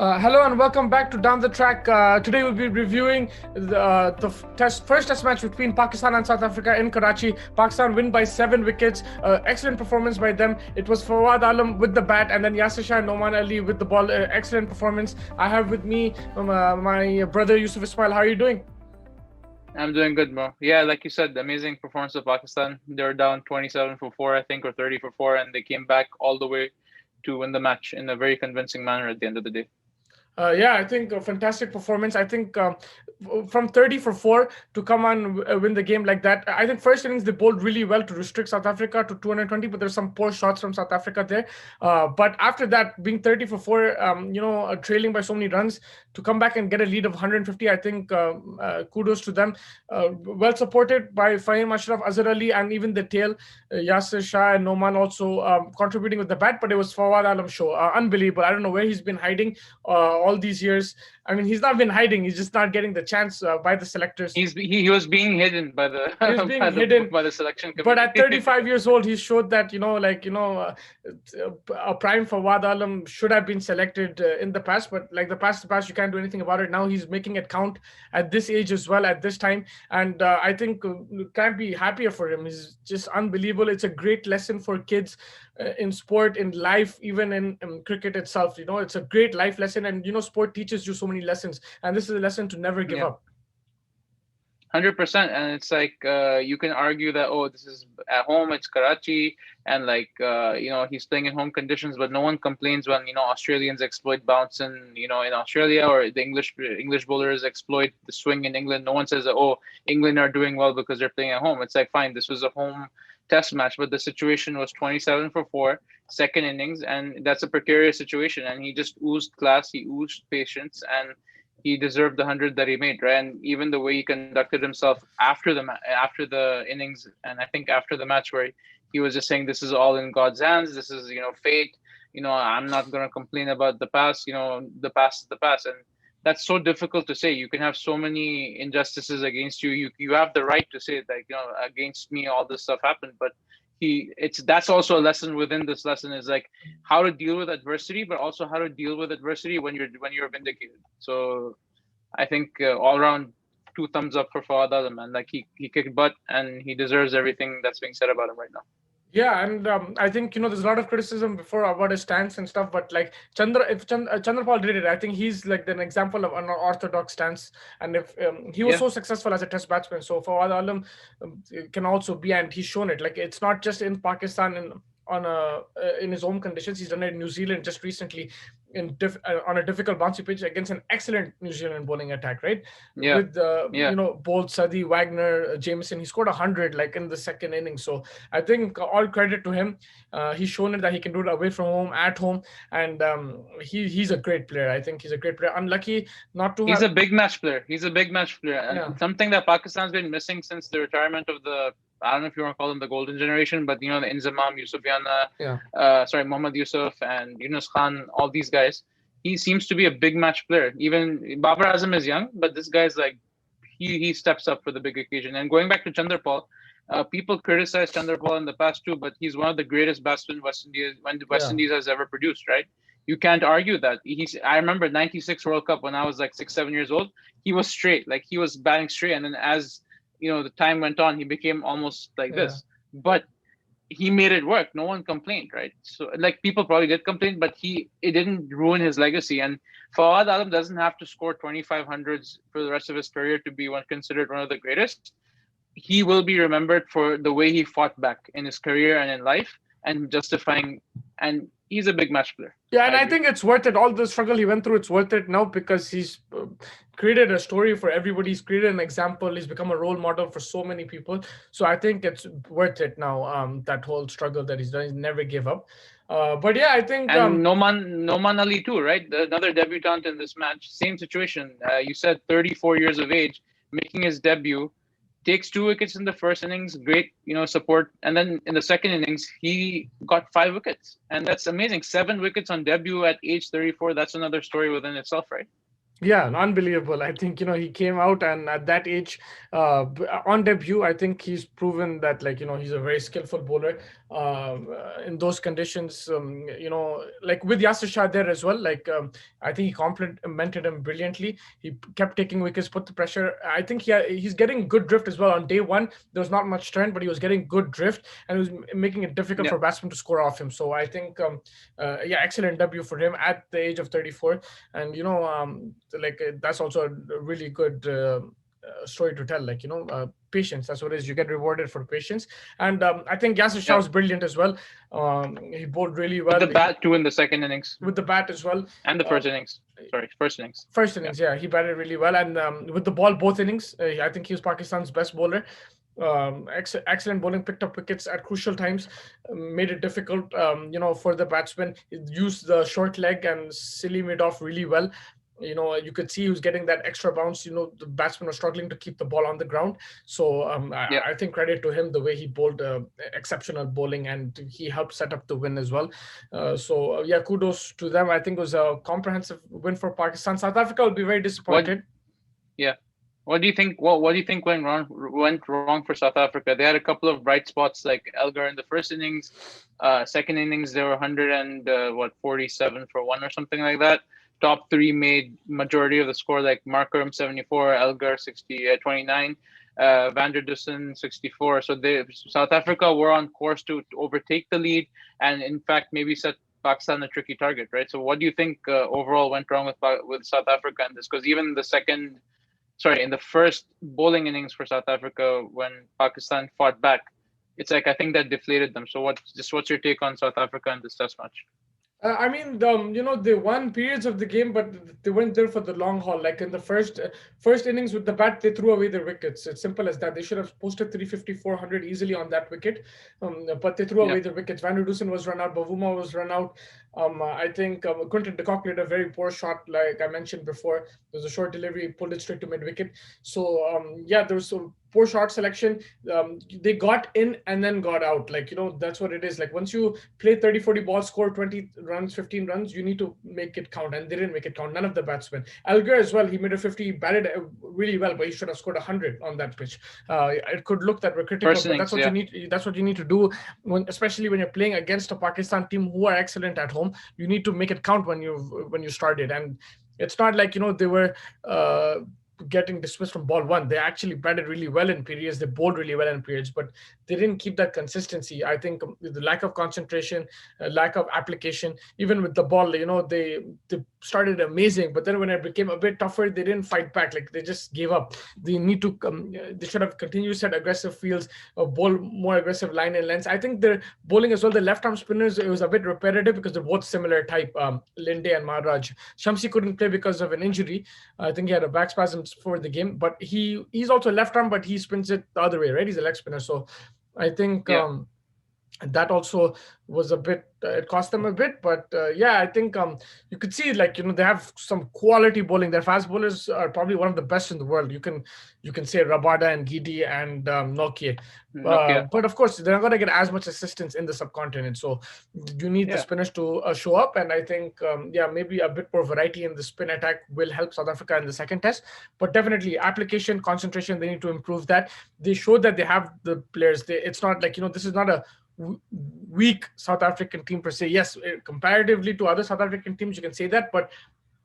Hello and welcome back to Down the Track. Today we'll be reviewing the first test match between Pakistan and South Africa in Karachi. Pakistan win by 7 wickets. Excellent performance by them. It was Fawad Alam with the bat and then Yasir Shah and Noman Ali with the ball. Excellent performance. I have with me my brother Yusuf Ismail. How are you doing? I'm doing good, bro. Yeah, like you said, amazing performance of Pakistan. They were down 27 for 4, I think, or 30 for 4, and they came back all the way to win the match in a very convincing manner at the end of the day. Yeah, I think a fantastic performance. I think from 30 for 4 to come on win the game like that. I think first innings they bowled really well to restrict South Africa to 220, but there's some poor shots from South Africa there. But after that, being 30 for 4, trailing by so many runs to come back and get a lead of 150, I think kudos to them. Well supported by Fahim Ashraf, Azhar Ali, and even the tail, Yasir Shah and Noman also contributing with the bat. But it was Fawad Alam show. Unbelievable. I don't know where he's been hiding all these years. I mean, he's not been hiding. He's just not getting the chance by the selectors. He was being hidden by the He was being hidden by the selection committee. But at 35 years old, he showed that a prime for Fawad Alam should have been selected in the past. But like the past, you can't do anything about it. Now he's making it count at this age as well, at this time, and I think can't be happier for him. He's just unbelievable. It's a great lesson for kids in sport, in life, even in cricket itself. It's a great life lesson, and sport teaches you so many lessons, and this is a lesson to never give up. 100%. And it's like you can argue that, oh, this is at home, it's Karachi, and he's playing in home conditions, but no one complains when Australians exploit bounce in Australia, or the English bowlers exploit the swing in England. No one says that, oh, England are doing well because they're playing at home. It's like, fine, this was a home test match, but the situation was 27 for 4, second innings, and that's a precarious situation, and he just oozed class, he oozed patience, and he deserved the 100 that he made, right? And even the way he conducted himself after the innings, and I think after the match, where he was just saying, "This is all in God's hands. This is fate. I'm not gonna complain about the past. The past is the past." And that's so difficult to say. You can have so many injustices against you. You have the right to say that against me all this stuff happened, but that's also a lesson within this lesson, is like how to deal with adversity, but also how to deal with adversity when you're vindicated. So I think all around 2 thumbs up for Fawad Alam, man. Like he kicked butt, and he deserves everything that's being said about him right now. Yeah, and I think there's a lot of criticism before about his stance and stuff, but like Chandrapal did it. I think he's like an example of an orthodox stance, and if he was so successful as a Test batsman, so Fawad Alam can also be, and he's shown it. Like it's not just in Pakistan and in his home conditions. He's done it in New Zealand just recently on a difficult bouncy pitch against an excellent New Zealand bowling attack, right? Yeah. With Bolt, Sadi, Wagner, Jameson, he scored 100 like in the second inning. So I think all credit to him. He's shown it that he can do it away from home, at home, and he's a great player. I think he's a great player. Unlucky not to. He's a big match player. And something that Pakistan's been missing since the retirement of I don't know if you want to call them the golden generation, but the Inzamam, Yusufiana, Mohammad Yusuf and Yunus Khan, all these guys. He seems to be a big match player. Even Babar Azam is young, but this guy's like he steps up for the big occasion. And going back to Chandrapal, people criticize Chandrapal in the past too, but he's one of the greatest batsmen West Indies has ever produced, right? You can't argue that. I remember '96 World Cup when I was like 6-7 years old. He was straight, like he was batting straight, and then as the time went on, he became almost like this. But he made it work. No one complained, right? So like people probably did complain, but it didn't ruin his legacy. And Fawad Alam doesn't have to score 2500s for the rest of his career to be considered one of the greatest. He will be remembered for the way he fought back in his career and in life, and justifying. And he's a big match player. Yeah, and I think it's worth it. All the struggle he went through, it's worth it now because he's created a story for everybody. He's created an example. He's become a role model for so many people. So I think it's worth it now. That whole struggle that he's done, he's never gave up. But yeah, I think and Noman Ali too, right? Another debutant in this match. Same situation. You said 34 years of age, making his debut. Takes 2 wickets in the first innings, great, support. And then in the second innings, he got 5 wickets. And that's amazing. 7 wickets on debut at age 34. That's another story within itself, right? Yeah, unbelievable. I think, he came out, and at that age, on debut, I think he's proven that, like, he's a very skillful bowler. In those conditions, like with Yasir Shah there as well, like, I think he complemented him brilliantly. He kept taking wickets, put the pressure. I think he's getting good drift as well. On day one, there was not much strength, but he was getting good drift, and it was making it difficult Yeah. for batsmen to score off him. So I think, yeah, excellent debut for him at the age of 34. And like, that's also a really good story to tell, like, patience, that's what it is. You get rewarded for patience. And I think Yasir Shah Yeah. was brilliant as well. He bowled really With the well. bat too in the second innings With the bat as well. and the uh, first innings. Sorry, first innings. First Yeah. innings, yeah, he batted really well. And with the ball, both innings, I think he was Pakistan's best bowler. Excellent bowling, picked up wickets at crucial times, made it difficult, for the batsman. He used the short leg and silly made off really well. You could see he was getting that extra bounce. The batsmen were struggling to keep the ball on the ground. So Yeah. I think credit to him, the way he bowled, exceptional bowling, and he helped set up the win as well. So yeah, kudos to them. I think it was a comprehensive win for Pakistan. South Africa will be very What? disappointed. Yeah. What do you think? What do you think went wrong for South Africa? They had a couple of bright spots like Elgar in the first innings. Second innings they were 100 and 47 for one or something like that. Top three made majority of the score, like Markram 74, Elgar 29, Van der Dussen 64. So South Africa were on course to overtake the lead and in fact maybe set Pakistan a tricky target, right? So what do you think overall went wrong with South Africa in this? Because even in the first bowling innings for South Africa when Pakistan fought back, it's like I think that deflated them. So what's your take on South Africa in this test match? I mean, they won periods of the game, but they went there for the long haul. Like in the first innings with the bat, they threw away their wickets. It's simple as that. They should have posted 350, 400 easily on that wicket, but they threw Yeah, away their wickets. Van der Dusen was run out. Bavuma was run out. I think Quinton de Kock played a very poor shot, like I mentioned before. There was a short delivery, pulled it straight to mid wicket. So yeah, there was some poor shot selection. They got in and then got out. Like, that's what it is. Like, once you play 30, 40 balls, score 20 runs, 15 runs, you need to make it count. And they didn't make it count. None of the batsmen. Alger as well, he made a 50, he batted really well, but he should have scored 100 on that pitch. It could look that we're critical, first but that's innings. what you Yeah, need. That's what you need to do, especially when you're playing against a Pakistan team who are excellent at home. You need to make it count when you started. And it's not like, they were getting dismissed from ball one. They actually batted really well in periods. They bowled really well in periods, but they didn't keep that consistency. I think the lack of concentration, lack of application, even with the ball, they started amazing, but then when it became a bit tougher, they didn't fight back. Like, they just gave up. They need to they should have continued set aggressive fields, bowl more aggressive line and lengths. I think their bowling as well, the left arm spinners, it was a bit repetitive because they're both similar type, Linde and Maharaj. Shamsi couldn't play because of an injury. I think he had a back spasm for the game, but he's also left arm, but he spins it the other way, right? He's a leg spinner. So I think yeah, that also was a bit, it cost them a bit. But yeah, I think you could see, like, they have some quality bowling. Their fast bowlers are probably one of the best in the world. You can say Rabada and Gidi and Nokia. Nokia. But of course, they're not going to get as much assistance in the subcontinent. So you need the Yeah, spinners to show up. And I think, yeah, maybe a bit more variety in the spin attack will help South Africa in the second test. But definitely application, concentration, they need to improve that. They showed that they have the players. It's not like, this is not a weak South African team per se. Yes, comparatively to other South African teams, you can say that, but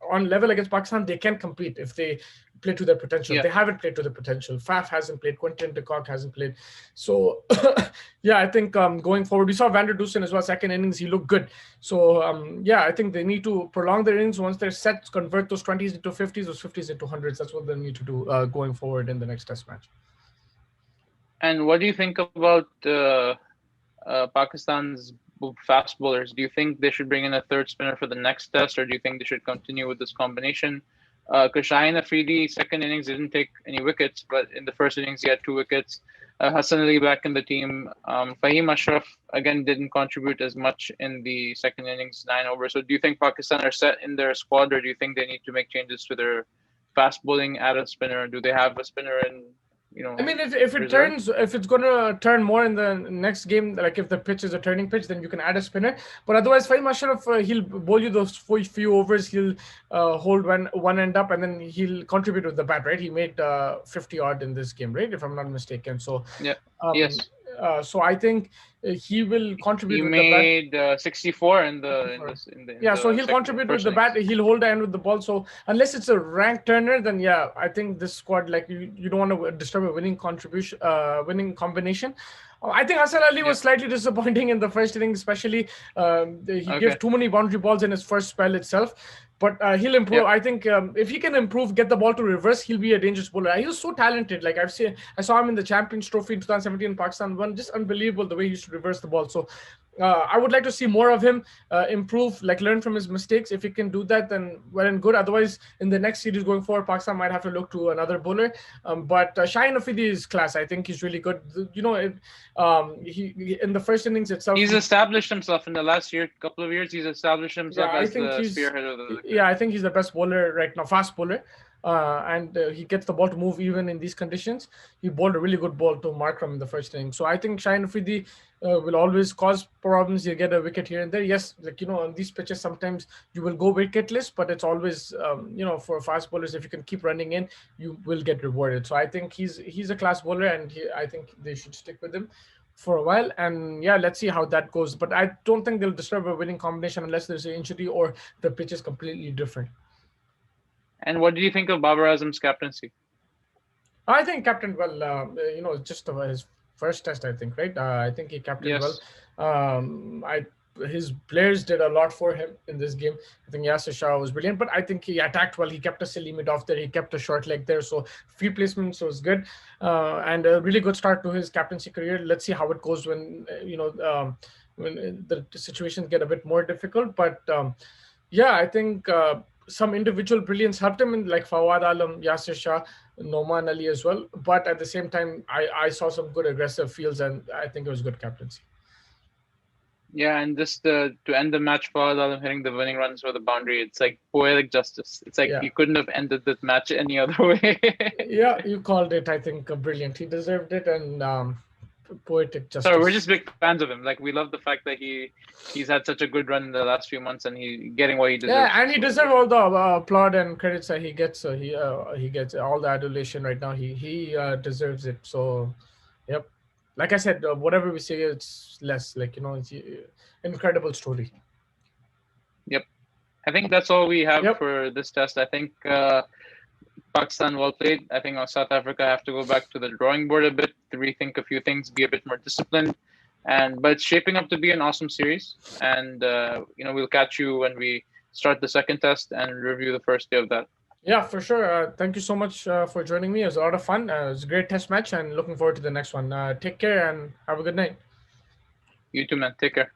on level against Pakistan, they can compete if they play to their potential. yeah. They haven't played to their potential. Faf hasn't played. Quinton de Kock hasn't played. So, yeah, I think going forward, we saw Van der Dusen as well. Second innings, he looked good. So, yeah, I think they need to prolong their innings. Once they're set, convert those 20s into 50s, those 50s into 100s. That's what they need to do going forward in the next test match. And what do you think about Pakistan's fast bowlers? Do you think they should bring in a third spinner for the next test, or do you think they should continue with this combination? Because Shaheen Afridi, second innings, didn't take any wickets, but in the first innings, he had two wickets. Hassan Ali back in the team. Fahim Ashraf, again, didn't contribute as much in the second innings, 9 overs. So do you think Pakistan are set in their squad, or do you think they need to make changes to their fast bowling, add a spinner? Do they have a spinner in, I mean, if it reserve. turns, if it's going to turn more in the next game, like if the pitch is a turning pitch, then you can add a spinner. But otherwise, Fahim Ashraf, he'll bowl you those few overs. He'll hold one end up, and then he'll contribute with the bat, right? He made 50 odd in this game, right? If I'm not mistaken. So, Yeah. um, Yes. so I think he will He contribute with the bat. made 64 in the in 54. this in Yeah, so the he'll second contribute with first the bat. innings. He'll hold the end with the ball. So unless it's a rank turner, then yeah, I think this squad, like you don't want to disturb a winning contribution, winning combination. I think Hassan Ali Yeah. was slightly disappointing in the first inning, especially he gave Okay. too many boundary balls in his first spell itself. But he'll improve. Yeah. I think if he can improve, get the ball to reverse, he'll be a dangerous bowler. He was so talented. Like I saw him in the Champions Trophy in 2017 in Pakistan. One just unbelievable the way he used to reverse the ball. So I would like to see more of him improve, like learn from his mistakes. If he can do that, then well and good. Otherwise, in the next series going forward, Pakistan might have to look to another bowler. But Shaheen Afridi is class. I think he's really good. He in the first innings itself, He's established himself in the last couple of years. He's established yeah, himself I as think the he's spearhead of the wicket. yeah, I think he's the best bowler right now, fast bowler. And he gets the ball to move even in these conditions. He bowled a really good ball to Markram in the first inning. So I think Shaheen Afridi will always cause problems. You get a wicket here and there. Yes, like on these pitches, sometimes you will go wicketless, but it's always for fast bowlers, if you can keep running in, you will get rewarded. So I think he's a class bowler, and I think they should stick with him for a while. And yeah, let's see how that goes. But I don't think they'll disturb a winning combination unless there's an injury or the pitch is completely different. And what do you think of Babar Azam's captaincy? I think captained well. Just his first test, I think, right? I think he captained well. Yes. I His players did a lot for him in this game. I think Yasir Shah was brilliant, but I think he attacked well. He kept a silly mid off there. He kept a short leg there. So field placements was good, and a really good start to his captaincy career. Let's see how it goes when the situations get a bit more difficult. But yeah, I think some individual brilliance helped him in like Fawad Alam, Yasir Shah, Noman Ali as well. But at the same time, I saw some good aggressive fields, and I think it was good captaincy. Yeah, and just to end the match, Fawad Alam hitting the winning runs for the boundary, it's like poetic justice. It's like Yeah. you couldn't have ended that match any other way. Yeah, you called it, I think, brilliant. He deserved it, and poetic Sorry, we're just justice. big fans of him. Like we love the fact that he's had such a good run in the last few months, and he getting what he Yeah, deserves. and he So deserves all the applaud and credits that he gets. He gets all the adulation right now. He deserves it. So, yep. Like I said, whatever we say, it's less. Like it's incredible story. yep, I think that's all we have Yep. for this test. I think Pakistan well played. I think South Africa have to go back to the drawing board a bit to rethink a few things, be a bit more disciplined. But it's shaping up to be an awesome series. And we'll catch you when we start the second test and review the first day of that. Yeah, for sure. Thank you so much for joining me. It was a lot of fun. It was a great test match, and looking forward to the next one. Take care and have a good night. You too, man. Take care.